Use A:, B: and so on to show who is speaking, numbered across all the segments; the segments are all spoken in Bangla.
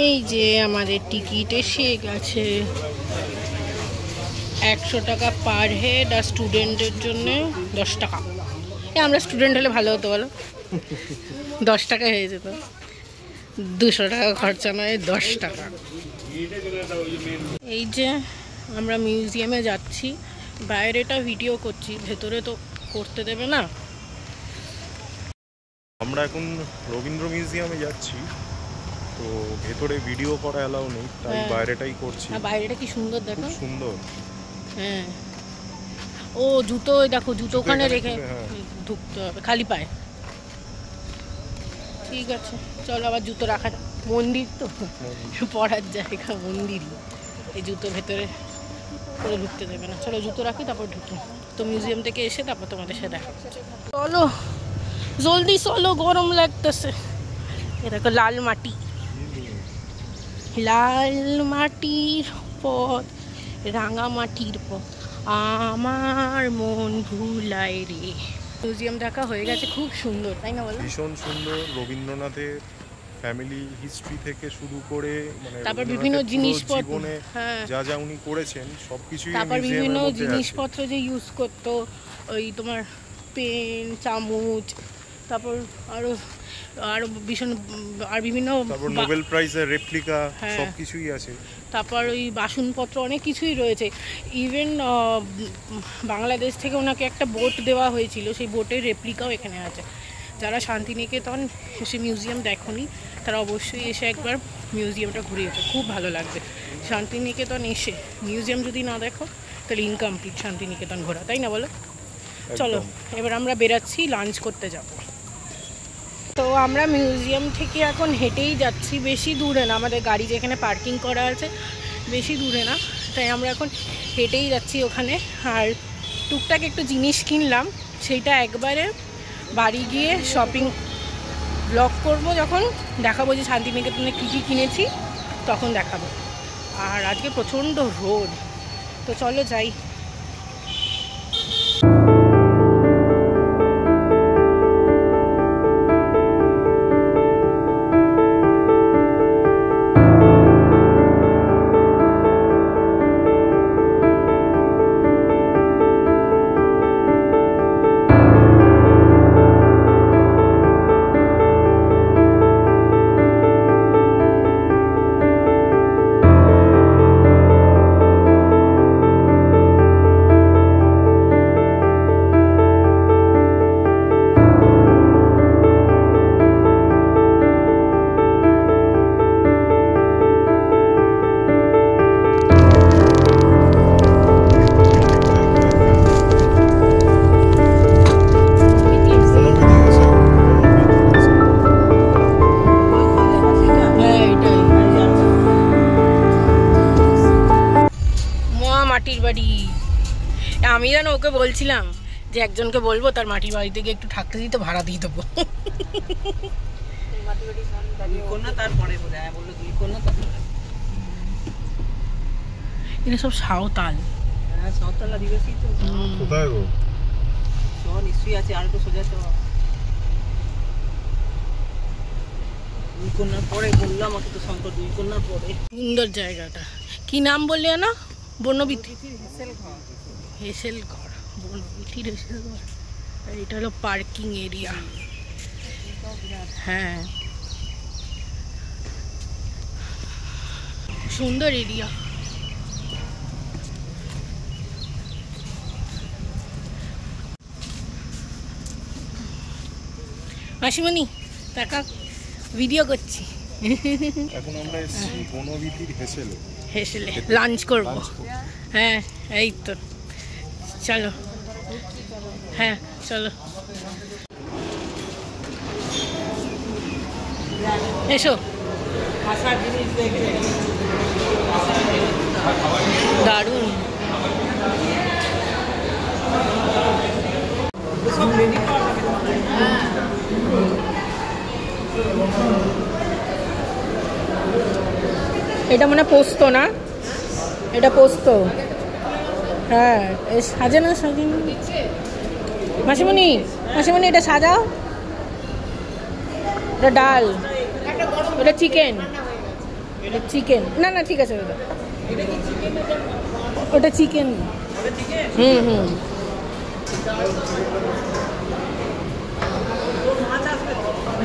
A: এই যে আমাদের টিকিট এসে গেছে, 100 টাকা পার হেড, আর স্টুডেন্টের জন্য 10 টাকা। আমরা স্টুডেন্ট হলে ভালো হতো বলো, 10 টাকা হয়ে যেত, 200 টাকা খরচা নয়, 10 টাকা। এই যে আমরা মিউজিয়ামে যাচ্ছি, বাইরেটা ভিডিও করছি, ভেতরে তো করতে দেবে না।
B: আমরা এখন রবীন্দ্র মিউজিয়ামে যাচ্ছি, তো ভেতরে ভিডিও করা অ্যালাউ নেই, তাই বাইরেটাই করছি।
A: বাইরেটা কি সুন্দর দেখো,
B: সুন্দর।
A: হ্যাঁ, ও জুতো দেখো, জুতো ওখানে রেখে ঢুকতে হবে খালি পায়ে। ঠিক আছে চলো, আবার জুতো রাখা, মন্দির তো পড়ার জায়গা, মন্দিরই, এই জুতো ভেতরে করে ঢুকতে দেবে না। চলো জুতো রাখি, তারপর ঢুকি। তো মিউজিয়াম থেকে এসে তারপর তোমাদের সাথে দেখা। চলো জলদি চলো, গরম লাগতেছে। এ দেখো লাল মাটি, লাল মাটির পথ, রাঙা মাটির পথ, আমার মন ভুলায় রে। মিউজিয়াম দেখা হয়ে গেছে, খুব সুন্দর তাই না বলো?
B: ভীষণ সুন্দর। রবীন্দ্রনাথের ফ্যামিলি হিস্ট্রি থেকে শুরু করে, মানে
A: তারপর বিভিন্ন জিনিসপত্র,
B: যা যা উনি করেছেন সবকিছুই,
A: তারপর বিভিন্ন জিনিসপত্র যে ইউজ করতো, ওই তোমার পেন, চামচ, তারপর আরো আরো ভীষণ, আর বিভিন্ন
B: নোবেল প্রাইজের রেপ্লিকা সবকিছুই আছে।
A: তারপর ওই বাসনপত্র অনেক কিছুই রয়েছে। ইভেন বাংলাদেশ থেকে ওনাকে একটা বোট দেওয়া হয়েছিল, সেই বোটের রেপ্লিকাও এখানে আছে। যারা শান্তিনিকেতন এসে মিউজিয়াম দেখোনি তারা অবশ্যই এসে একবার মিউজিয়ামটা ঘুরে যেতে, খুব ভালো লাগবে। শান্তিনিকেতন এসে মিউজিয়াম যদি না দেখো তাহলে ইনকমপ্লিট শান্তিনিকেতন ঘোরা, তাই না বলো? চলো এবার আমরা বেরাচ্ছি, লাঞ্চ করতে যাব। তো আমরা মিউজিয়াম থেকে এখন হেঁটেই যাচ্ছি, বেশি দূরে না, আমাদের গাড়ি যেখানে পার্কিং করা আছে বেশি দূরে না, তাই আমরা এখন হেঁটেই যাচ্ছি ওখানে। আর টুকটাক একটু জিনিস কিনলাম, সেইটা একবারে বাড়ি গিয়ে শপিং ব্লগ করবো, যখন দেখাবো যে শান্তিনিকেতনে কী কী কিনেছি তখন দেখাবো। আর আজকে প্রচণ্ড রোদ, তো চলো যাই। মাটির বাড়ি, আমি যেন ওকে বলছিলাম যে একজনকে বলবো তার মাটির বাড়িতে গিয়ে একটু থাকতে দিতে, ভাড়া দিয়ে দেবো। এটা সব সাঁওতাল, সাঁওতাল আদিবাসী তো। কোথায় গো? নিশ্চয়ই আছে, আর একটু সোজা তো। দুই কন্যার পরে বললাম, আমাকে তো শঙ্কর দুই কন্যার পরে। সুন্দর জায়গাটা, কি নাম বললে না? বনবিথির হেসেল ঘর, বনবিথির হেসেল ঘর। এটা হলো পার্কিং এরিয়া। হ্যাঁ সুন্দর এরিয়া। মাসিমণি টাকা ভিডিও করছি।
B: এখন আমরা এসেছি বনবিথির হেসেলে
A: লাঞ্চ করব। হ্যাঁ এই তো, চলো। হ্যাঁ চলো, এসো। দারুণ। এটা মানে পোস্ত না, এটা পোস্ত। হ্যাঁ সাজানো, সাজানো। মাসিমণি, মাসিমণি এটা সাজাও। এটা ডাল, এটা চিকেন। এটা চিকেন, না না ঠিক আছে দাদা, ওটা চিকেন। হুম হুম।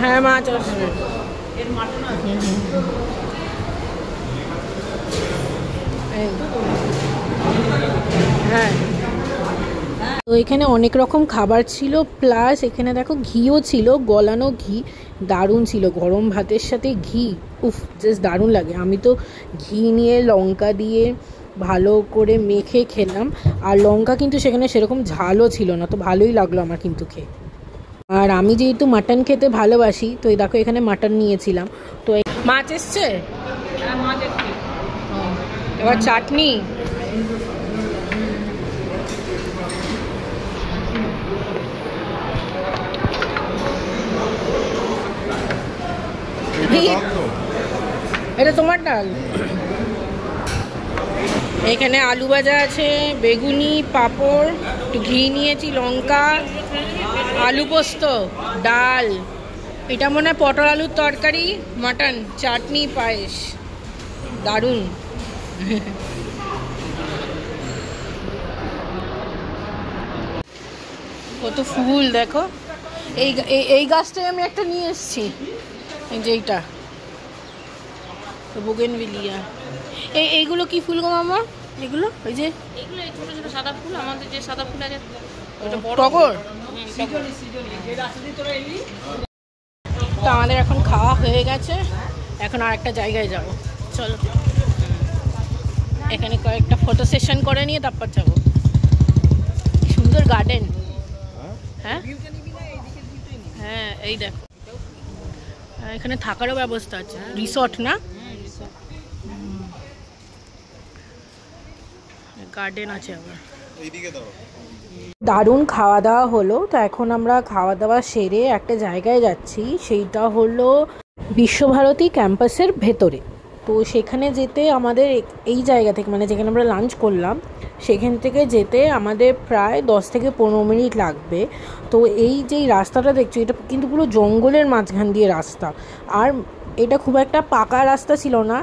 A: হ্যাঁ মাছ আসবে। হ্যাঁ, তো এখানে অনেক রকম খাবার ছিল, প্লাস এখানে দেখো ঘিও ছিল, গলানো ঘি, দারুণ ছিল গরম ভাতের সাথে ঘি, উফ জাস্ট দারুণ লাগে। আমি তো ঘি নিয়ে লঙ্কা দিয়ে ভালো করে মেখে খেলাম, আর লঙ্কা কিন্তু সেখানে সেরকম ঝালও ছিল না, তো ভালোই লাগলো আমার কিন্তু খেয়ে। আর আমি যেহেতু মাটন খেতে ভালোবাসি, তো এই দেখো এখানে মাটন নিয়েছিলাম। তো মাছ এসছে, এবার চাটনি, এটা তোমার ডাল। এখানে আলু ভাজা আছে, বেগুনি, পাঁপড়, একটু ঘি নিয়েছি, লঙ্কা, আলু পোস্ত, ডাল, এটা মনে হয় পটল আলুর তরকারি, মাটন, চাটনি, পায়েস, দারুণ। কত ফুল দেখো, এই গাছটাই আমি একটা নিয়ে এসেছি, এই যে এইটা বোগেনভিলিয়া। এইগুলো কি ফুল গো মামা? এগুলো ওই যে
C: এগুলো ছোট ছোট সাদা ফুল, আমাদের যে সাদা ফুল আছে ওটা বড়
A: টগর। তো আমাদের এখন খাওয়া হয়ে গেছে, এখন আর একটা জায়গায় যাব, চলো এখানে কয়েকটা ফটো সেশন করে নিয়ে তারপর যাবো। সুন্দর গার্ডেন। হ্যাঁ হ্যাঁ, এই দেখো এখানে থাকারও ব্যবস্থা আছে, রিসর্ট না, গার্ডেন আছে আবার। দারুণ খাওয়া দাওয়া হলো, তো এখন আমরা খাওয়া দাওয়া সেরে একটা জায়গায় যাচ্ছি, সেইটা হলো বিশ্বভারতী ক্যাম্পাসের ভেতরে। তো সেখানে যেতে আমাদের এই জায়গা থেকে, মানে যেখানে আমরা লাঞ্চ করলাম সেখান থেকে যেতে আমাদের প্রায় 10 থেকে 15 মিনিট লাগবে। তো এই যেই রাস্তাটা দেখছো, এটা কিন্তু পুরো জঙ্গলের মাঝখান দিয়ে রাস্তা, আর এটা খুব একটা পাকা রাস্তা ছিল না,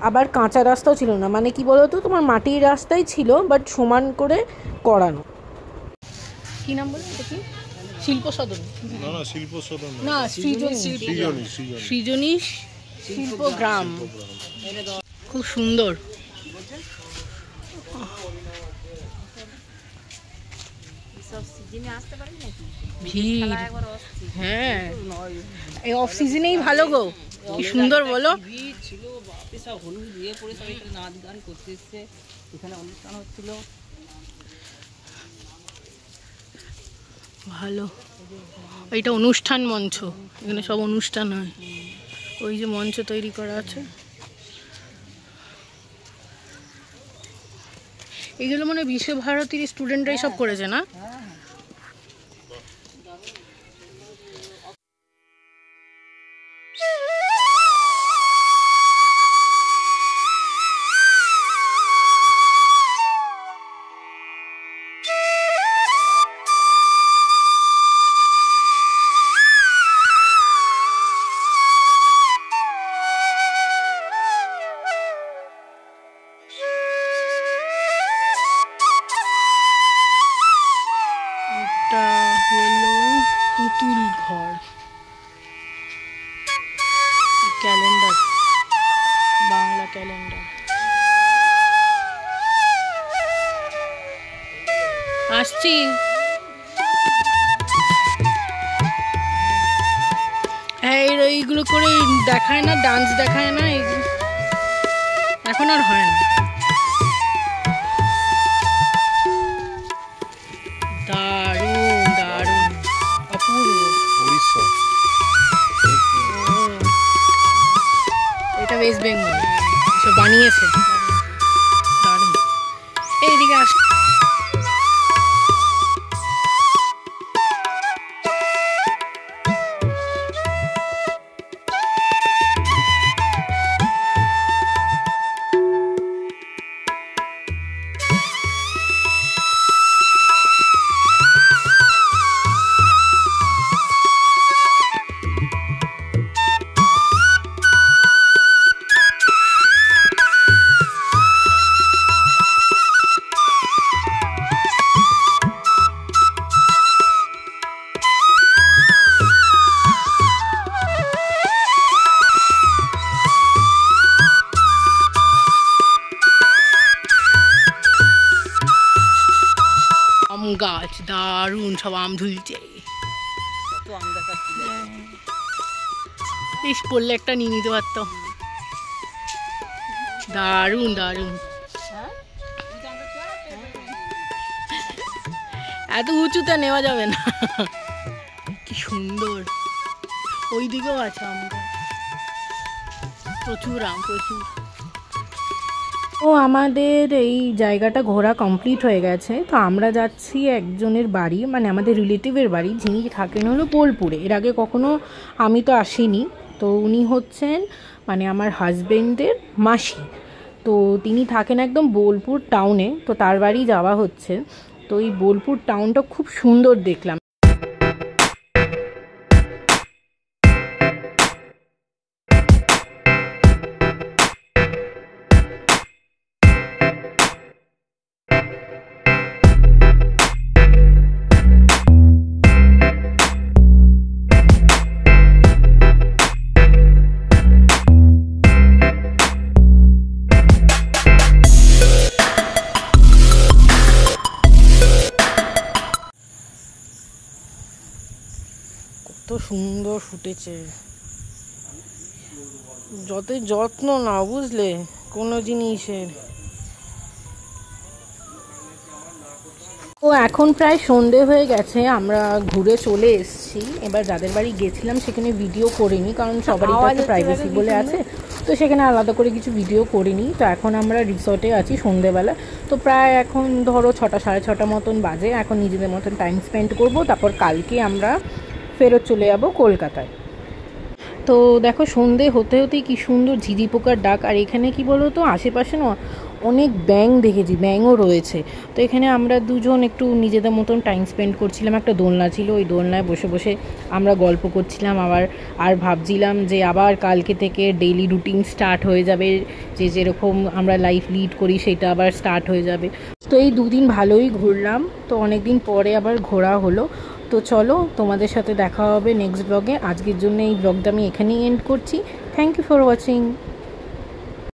A: আবার কাঁচা রাস্তাও ছিল না, মানে কি বলতো তোমার মাটির রাস্তাই ছিল, বাট সমান করে করানো। কি নাম বলে এটা? কি শিল্প সদন?
B: না না, শিল্প সদন
A: না, সৃজনী শিল্পগ্রাম। খুব সুন্দর, ভিড়। হ্যাঁ, এই অফ সিজনেই ভালো গো, কি সুন্দর বলো।
C: নাচ গান করতে এসছে, এখানে অনুষ্ঠান হচ্ছিল
A: ভালো। এইটা অনুষ্ঠান মঞ্চ, এখানে সব অনুষ্ঠান হয়, ওই যে মঞ্চ তৈরি করা আছে। এইগুলো মানে বিশ্বভারতীর স্টুডেন্টরাই সব করেছে না? এটা হলো পুতুল ঘর, ক্যালেন্ডার, বাংলা ক্যালেন্ডার। আসছি। হ্যাঁ, এইগুলো করে দেখায় না, ডান্স দেখায় না, এইগুলো এখন আর হয় না। দারুণ দারুণ, অপূর্ব।
B: উড়িষ্যা,
A: এটা ওয়েস্ট বেঙ্গল, সব বানিয়েছে, দারুণ। এইদিকে আস। গাছ, দারুণ সব আম ঝুলছে। বেশ পড়লে একটা নিয়ে নিতে পারতাম। দারুণ দারুণ, এত উঁচুতে নেওয়া যাবে না। কি সুন্দর, ওই দিকেও আছে আম গাছ, প্রচুর আম, প্রচুর। তো আমাদের এই জায়গাটা ঘোরা কমপ্লিট হয়ে গেছে। তো আমরা যাচ্ছি একজনের বাড়ি, মানে আমাদের রিলেটিভের বাড়ি, যিনি থাকেন হলো বোলপুরে। এর আগে কখনো আমি তো আসিনি। তো উনি হচ্ছেন মানে আমার হাজবেন্ডের মাসি। তো তিনি থাকেন একদম বোলপুর টাউনে। তো তার বাড়ি যাওয়া হচ্ছে। তো এই বোলপুর টাউনটা খুব সুন্দর দেখলাম। কত সুন্দর ফুটেছে, যতই যত্ন না বুঝলে কোনো জিনিসের। ও এখন প্রায় সন্ধে হয়ে গেছে, আমরা ঘুরে চলে এসেছি। এবার যাদের বাড়ি গেছিলাম সেখানে ভিডিও করিনি, কারণ সবারই তো একটা প্রাইভেসি বলে আছে, তো সেখানে আলাদা করে কিছু ভিডিও করিনি। তো এখন আমরা রিসর্টে আছি সন্ধেবেলা। তো প্রায় এখন ধরো 6টা সাড়ে 6টা মতন বাজে। এখন নিজেদের মতন টাইম স্পেন্ড করব, তারপর কালকে আমরা ফেরত চলে যাব কলকাতায়। তো দেখো সন্ধে হতে হতেই কি সুন্দর ঝিঝি পোকার ডাক। আর এখানে কি বলো তো, আশেপাশে না অনেক ব্যাঙ দেখেছি, ব্যাঙও রয়েছে। তো এখানে আমরা দুজন একটু নিজেদের মতন টাইম স্পেন্ড করছিলাম। একটা দোলনা ছিল, ওই দোলনায় বসে বসে আমরা গল্প করছিলাম। আর ভাবছিলাম যে আবার কালকে থেকে ডেইলি রুটিন স্টার্ট হয়ে যাবে, যে যেরকম আমরা লাইফ লিড করি সেটা আবার স্টার্ট হয়ে যাবে। তো এই দুদিন ভালোই ঘুরলাম। তো অনেক দিন পরে আবার ঘোরা হলো। তো চলো, তোমাদের সাথে দেখা হবে নেক্সট ব্লগে। আজকের জন্য এই ব্লগটা আমি এখানেই এন্ড করছি। Thank you for watching.